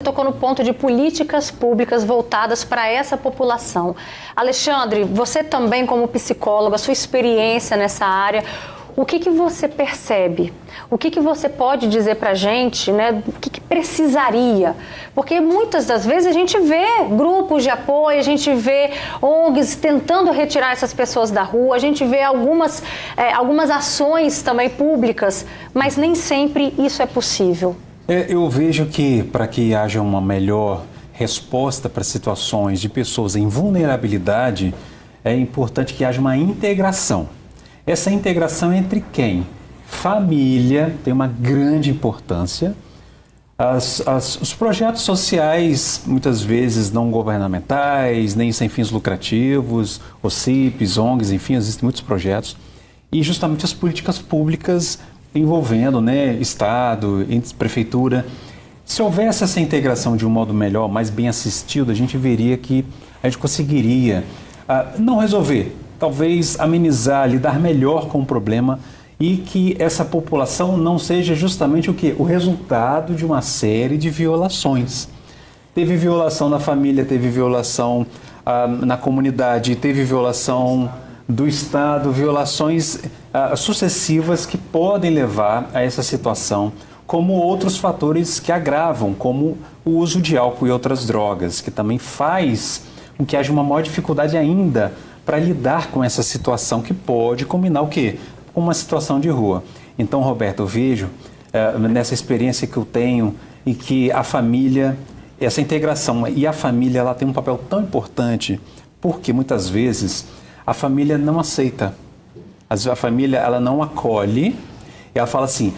Tocou no ponto de políticas públicas voltadas para essa população. Alexandre, você também como psicóloga, sua experiência nessa área, o que você percebe? O que você pode dizer para a gente, né? O que precisaria? Porque muitas das vezes a gente vê grupos de apoio, a gente vê ONGs tentando retirar essas pessoas da rua, a gente vê algumas ações também públicas, mas nem sempre isso é possível. Eu vejo que para que haja uma melhor resposta para situações de pessoas em vulnerabilidade, é importante que haja uma integração. Essa integração entre quem? Família tem uma grande importância. Os projetos sociais, muitas vezes não governamentais, nem sem fins lucrativos, OCIPs, ONGs, enfim, existem muitos projetos. E justamente as políticas públicas envolvendo, né, Estado, prefeitura. Se houvesse essa integração de um modo melhor, mais bem assistido, a gente veria que a gente conseguiria não resolver, talvez amenizar, lidar melhor com o problema e que essa população não seja justamente o quê? O resultado de uma série de violações. Teve violação na família, teve violação na comunidade, teve violação do Estado, violações sucessivas que podem levar a essa situação, como outros fatores que agravam, como o uso de álcool e outras drogas, que também faz com que haja uma maior dificuldade ainda para lidar com essa situação que pode combinar o quê? Com uma situação de rua. Então, Roberto, eu vejo nessa experiência que eu tenho e que a família, essa integração e a família, ela tem um papel tão importante, porque muitas vezes a família não aceita, a família ela não acolhe, ela fala assim,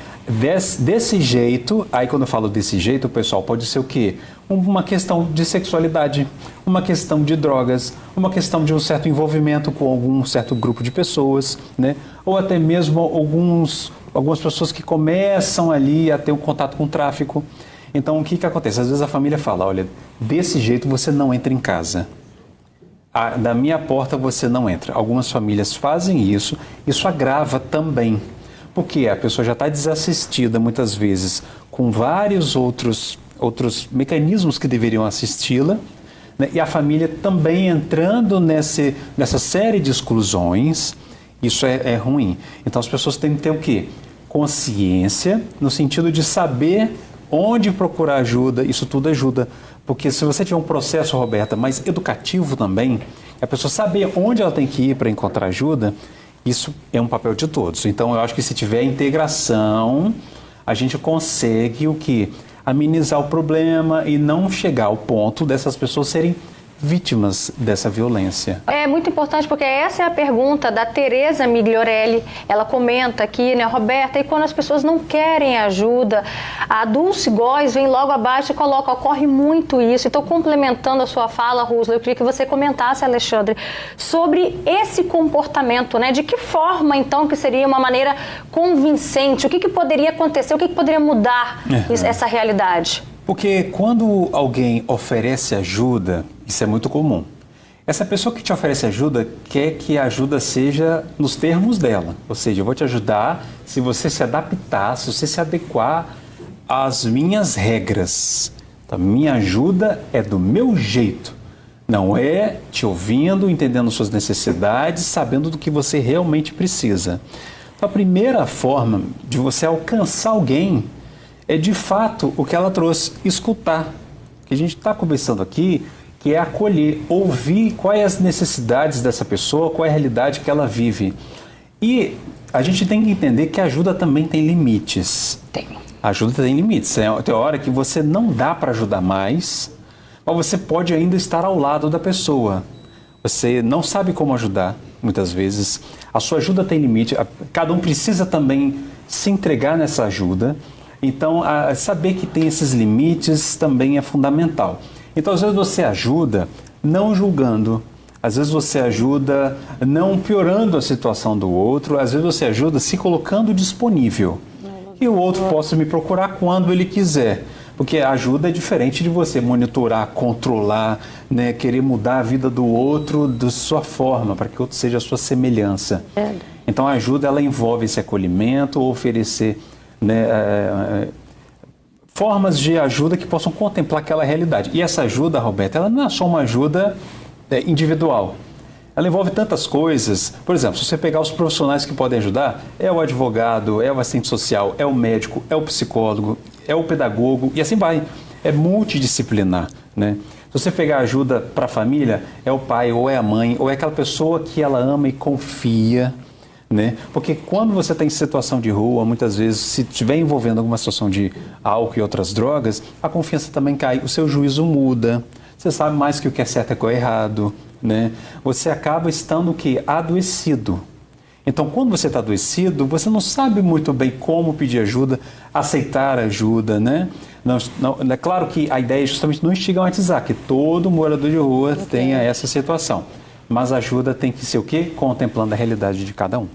desse jeito, aí quando eu falo desse jeito, o pessoal pode ser o quê? Uma questão de sexualidade, uma questão de drogas, uma questão de um certo envolvimento com algum certo grupo de pessoas, né? Ou até mesmo algumas pessoas que começam ali a ter um contato com o tráfico. Então o que acontece? Às vezes a família fala, olha, desse jeito você não entra em casa. Da minha porta você não entra. Algumas famílias fazem isso agrava também, porque a pessoa já está desassistida muitas vezes com vários outros mecanismos que deveriam assisti-la, né? E a família também entrando nessa série de exclusões, isso é ruim. Então as pessoas têm que ter o quê? Consciência, no sentido de saber onde procurar ajuda, isso tudo ajuda. Porque se você tiver um processo, Roberta, mais educativo também, a pessoa saber onde ela tem que ir para encontrar ajuda, isso é um papel de todos. Então eu acho que se tiver integração, a gente consegue o quê? Amenizar o problema e não chegar ao ponto dessas pessoas serem vítimas dessa violência. É muito importante porque essa é a pergunta da Tereza Migliorelli. Ela comenta aqui, né, Roberta, e quando as pessoas não querem ajuda, a Dulce Góes vem logo abaixo e coloca, ocorre muito isso. Então, complementando a sua fala, Rúsula, eu queria que você comentasse, Alexandre, sobre esse comportamento, né? De que forma, então, que seria uma maneira convincente? O que poderia acontecer? O que poderia mudar essa realidade? Porque quando alguém oferece ajuda, isso é muito comum. Essa pessoa que te oferece ajuda quer que a ajuda seja nos termos dela. Ou seja, eu vou te ajudar se você se adaptar, se você se adequar às minhas regras. Então, minha ajuda é do meu jeito. Não é te ouvindo, entendendo suas necessidades, sabendo do que você realmente precisa. Então, a primeira forma de você alcançar alguém é de fato o que ela trouxe, escutar. O que a gente está conversando aqui, que é acolher, ouvir quais as necessidades dessa pessoa, qual é a realidade que ela vive. E a gente tem que entender que a ajuda também tem limites. A ajuda tem limites. Tem hora que você não dá para ajudar mais, mas você pode ainda estar ao lado da pessoa. Você não sabe como ajudar, muitas vezes. A sua ajuda tem limite. Cada um precisa também se entregar nessa ajuda. Então, saber que tem esses limites também é fundamental. Então, às vezes você ajuda não julgando, às vezes você ajuda não piorando a situação do outro, às vezes você ajuda se colocando disponível. E o outro possa me procurar quando ele quiser. Porque a ajuda é diferente de você monitorar, controlar, né, querer mudar a vida do outro de sua forma, para que o outro seja a sua semelhança. Então, a ajuda ela envolve esse acolhimento, oferecer, né, formas de ajuda que possam contemplar aquela realidade. E essa ajuda, Roberta, ela não é só uma ajuda individual. Ela envolve tantas coisas. Por exemplo, se você pegar os profissionais que podem ajudar, é o advogado, é o assistente social, é o médico, é o psicólogo, é o pedagogo e assim vai. É multidisciplinar, né? Se você pegar ajuda para a família, é o pai ou é a mãe ou é aquela pessoa que ela ama e confia, né? Porque quando você está em situação de rua, muitas vezes, se estiver envolvendo alguma situação de álcool e outras drogas, a confiança também cai, o seu juízo muda, você sabe mais que o que é certo é que é errado, né? Você acaba estando o quê? Adoecido. Então, quando você está adoecido, você não sabe muito bem como pedir ajuda, aceitar ajuda, né? É claro que a ideia é justamente não estigmatizar, que todo morador de rua tenha essa situação. Mas a ajuda tem que ser o quê? Contemplando a realidade de cada um.